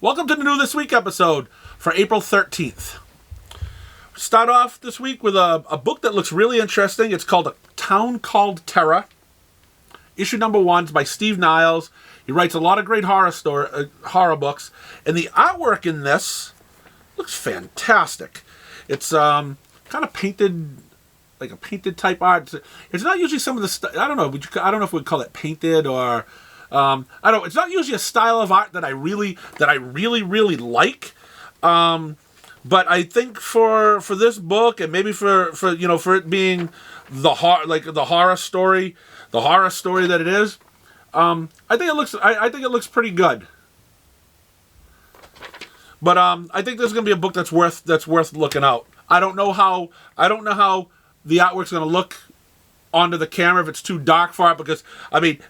Welcome to the New This Week episode for April 13th. Start off this week with a book that looks really interesting. It's called A Town Called Terror. Issue number 1 is by Steve Niles. He writes a lot of great horror books. And the artwork in this looks fantastic. It's kind of painted, like a painted type art. It's not usually some of the stuff, I don't know if we'd call it painted or, it's not usually a style of art that I really like. But I think for this book, and maybe for it being the horror story that it is, I think it looks pretty good. But I think this is gonna be a book that's worth looking out. I don't know how the artwork's gonna look onto the camera if it's too dark for it, because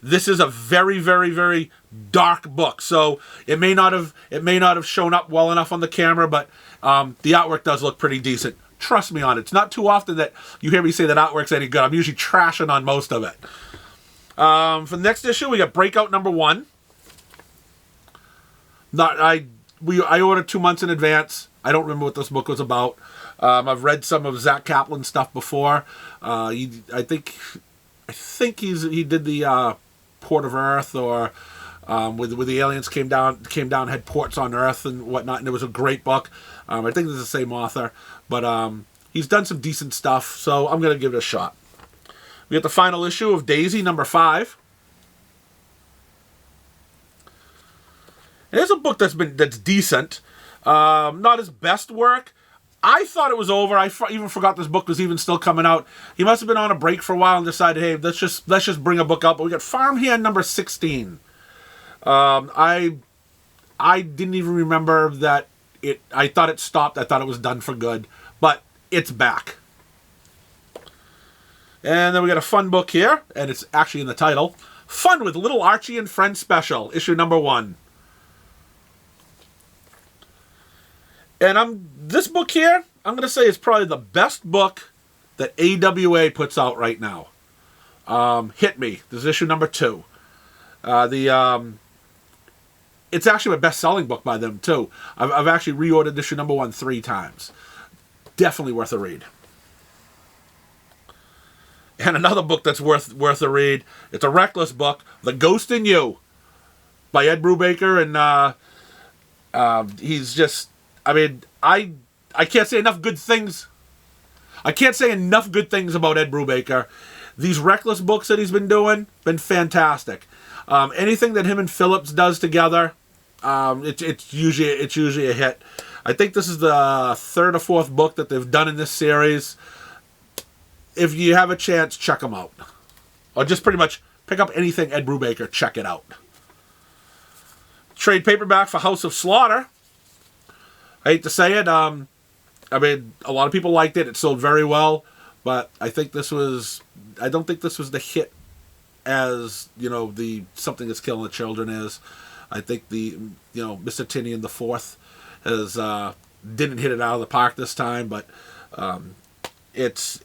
this is a very, very, very dark book, so it may not have shown up well enough on the camera, but the artwork does look pretty decent. Trust me on it. It's not too often that you hear me say that artwork's any good. I'm usually trashing on most of it. For the next issue, we got Breakout number 1. I ordered 2 months in advance. I don't remember what this book was about. I've read some of Zach Kaplan's stuff before. I think he did the Port of Earth, or where the aliens came down, had ports on Earth and whatnot, and it was a great book. I think it's the same author, but he's done some decent stuff, so I'm gonna give it a shot. We got the final issue of Daisy number 5. And it's a book that's decent. Not his best work. I thought it was over. I even forgot this book was even still coming out. He must have been on a break for a while and decided, hey, let's just bring a book out. But we got Farmhand number 16. I didn't even remember that I thought it stopped. I thought it was done for good. But it's back. And then we got a fun book here, and it's actually in the title. Fun with Little Archie and Friends Special, issue number 1. And this book here, I'm going to say is probably the best book that AWA puts out right now. Hit Me. This is issue number 2. It's actually a best-selling book by them, too. I've actually reordered issue number 1 3 times. Definitely worth a read. And another book that's worth a read. It's a Reckless book, The Ghost in You, by Ed Brubaker, and he's just... I can't say enough good things. I can't say enough good things about Ed Brubaker. These Reckless books that he's been doing, been fantastic. Anything that him and Phillips does together, it's usually a hit. I think this is the 3rd or 4th book that they've done in this series. If you have a chance, check them out. Or just pretty much pick up anything Ed Brubaker, check it out. Trade paperback for House of Slaughter. I hate to say it. A lot of people liked it. It sold very well, but I don't think this was the hit as, the Something That's Killing the Children is. I think Mr. Tinian the Fourth didn't hit it out of the park this time, but it's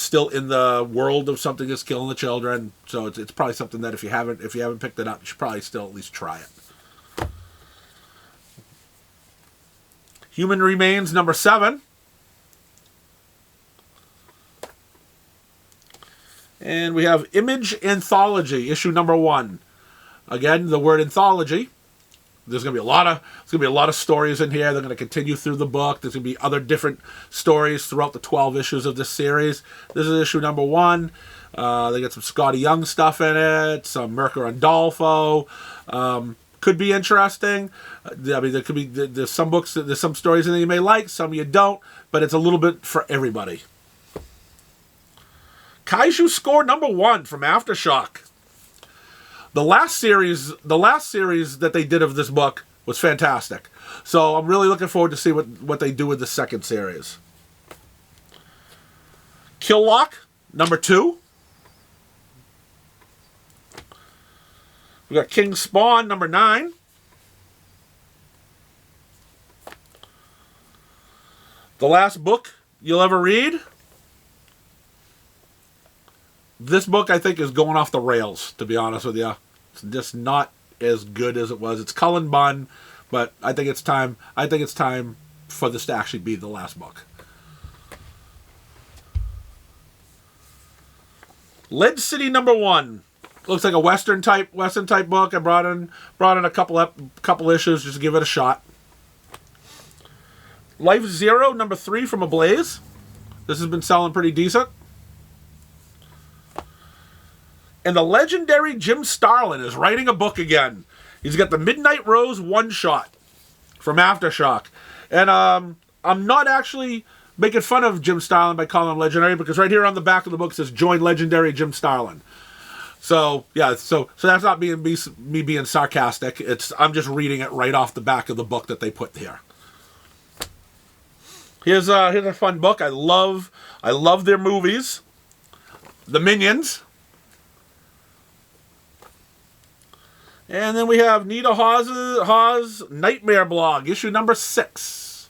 still in the world of Something That's Killing the Children. So it's probably something that if you haven't picked it up, you should probably still at least try it. Human Remains number 7. And we have Image Anthology, issue number 1. Again, the word anthology. There's going to be a lot of stories in here. They're going to continue through the book. There's going to be other different stories throughout the 12 issues of this series. This is issue number 1. They got some Scotty Young stuff in it, some Mirka Andolfo. Could be interesting. There's some books, there's some stories in there you may like, some you don't, but it's a little bit for everybody. Kaiju Score number 1 from Aftershock. The last series that they did of this book was fantastic. So I'm really looking forward to see what they do with the second series. Killlock number 2. We got King Spawn number 9. The last book you'll ever read. This book, I think, is going off the rails, to be honest with you. It's just not as good as it was. It's Cullen Bunn, But I think it's time. I think it's time for this to actually be the last book. Lead City #1. Looks like a Western type book. I brought in a couple issues just to give it a shot. Life Zero #3 from Ablaze. This has been selling pretty decent. And the legendary Jim Starlin is writing a book again. He's got the Midnight Rose one-shot from Aftershock. And I'm not actually making fun of Jim Starlin by calling him legendary, because right here on the back of the book says join legendary Jim Starlin. So yeah, so that's not me being sarcastic. I'm just reading it right off the back of the book that they put here. Here's a fun book. I love their movies. The Minions. And then we have Nita Hawes Nightmare Blog, issue #6.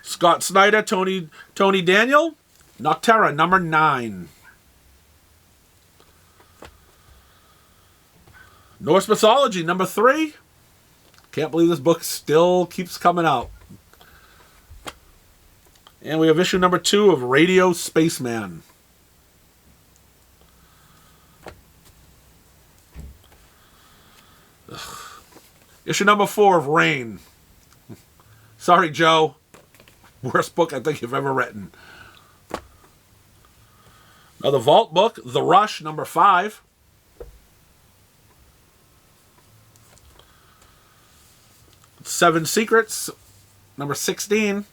Scott Snyder, Tony Daniel, Nocterra #9. Norse Mythology #3. Can't believe this book still keeps coming out. And we have issue #2 of Radio Spaceman. Ugh. Issue #4 of Rain. Sorry, Joe. Worst book I think you've ever written. Another Vault book, The Rush #5. Seven Secrets #16.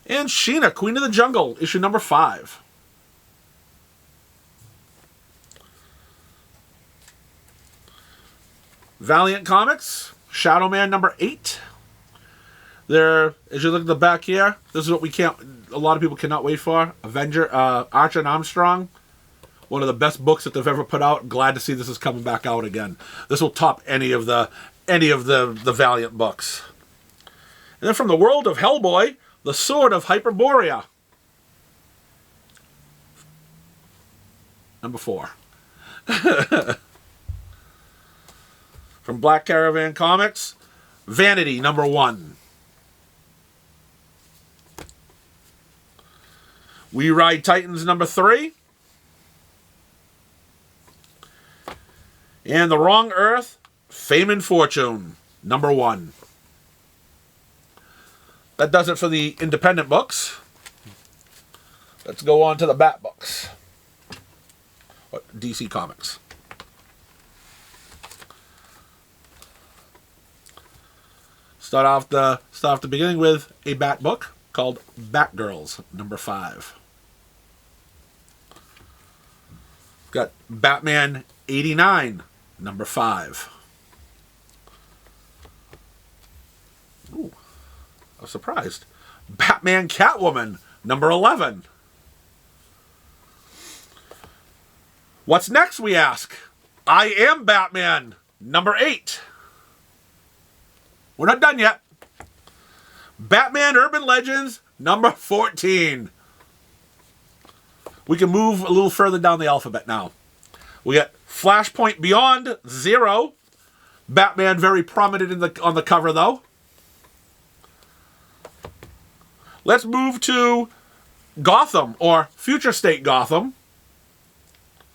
And Sheena, Queen of the Jungle, issue #5. Valiant Comics, Shadow Man #8. There, as you look at the back here, this is what a lot of people cannot wait for. Archer and Armstrong. One of the best books that they've ever put out. Glad to see this is coming back out again. This will top any of the Valiant books. And then from the world of Hellboy, The Sword of Hyperborea. #4. From Black Caravan Comics, Vanity #1. We Ride Titans #3. And The Wrong Earth, Fame and Fortune #1. That does it for the independent books. Let's go on to the Bat books. DC Comics. Start off the beginning with a Bat book called Batgirls #5. Got Batman 89 #5. Ooh, I was surprised. Batman Catwoman #11. What's next, we ask? I Am Batman #8. We're not done yet. Batman Urban Legends #14. We can move a little further down the alphabet now. We got Flashpoint Beyond 0. Batman very prominent on the cover though. Let's move to Gotham, or Future State Gotham.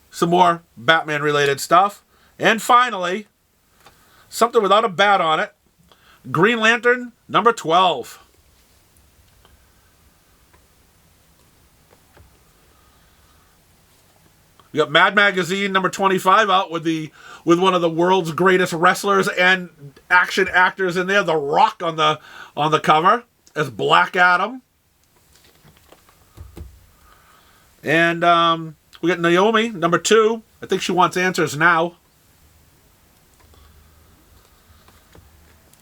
Some more Batman related stuff. And finally, something without a bat on it. Green Lantern #12. We got Mad Magazine #25 out with one of the world's greatest wrestlers and action actors in there, The Rock on the cover as Black Adam. And we got Naomi #2. I think she wants answers now.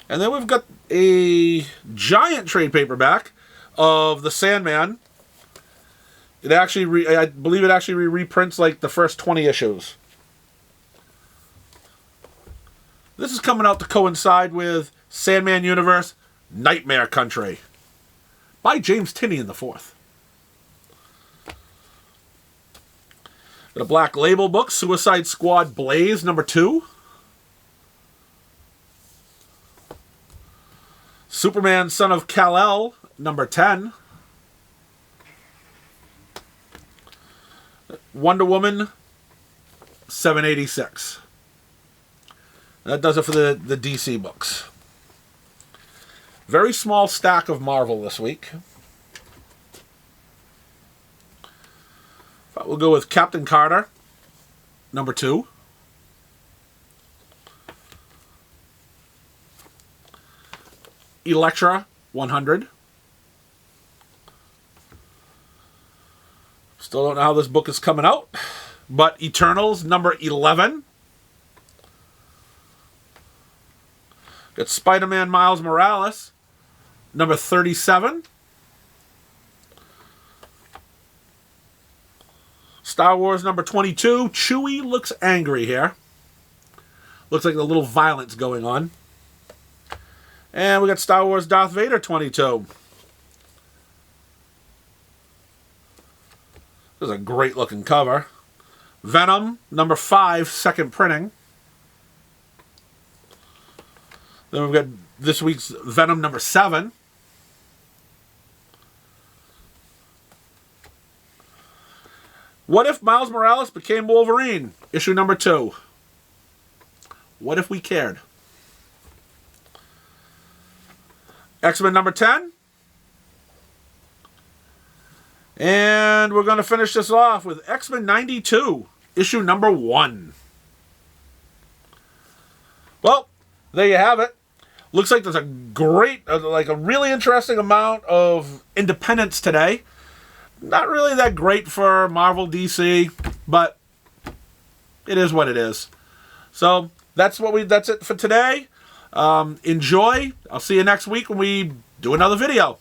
And then we've got a giant trade paperback of The Sandman. It actually, I believe it actually reprints like the first 20 issues. This is coming out to coincide with Sandman Universe Nightmare Country by James Tynion IV. Got a Black Label book, Suicide Squad Blaze, number 2. Superman, Son of Kal-El, number 10. Wonder Woman, 786. That does it for the DC books. Very small stack of Marvel this week. We'll go with Captain Carter, number 2. Elektra, 100. Still don't know how this book is coming out, but Eternals, number 11. Got Spider-Man Miles Morales, number 37. Star Wars number 22. Chewie looks angry here. Looks like a little violence going on. And we got Star Wars Darth Vader 22. This is a great looking cover. Venom number 5, second printing. Then we've got this week's Venom number 7. What if Miles Morales became Wolverine? Issue number 2. What if we cared? X-Men number 10. And we're going to finish this off with X-Men 92, issue number 1. Well, there you have it. Looks like there's a great, like a really interesting amount of independence today. Not really that great for Marvel, DC, but it is what it is. So that's it for today. Enjoy. I'll see you next week when we do another video.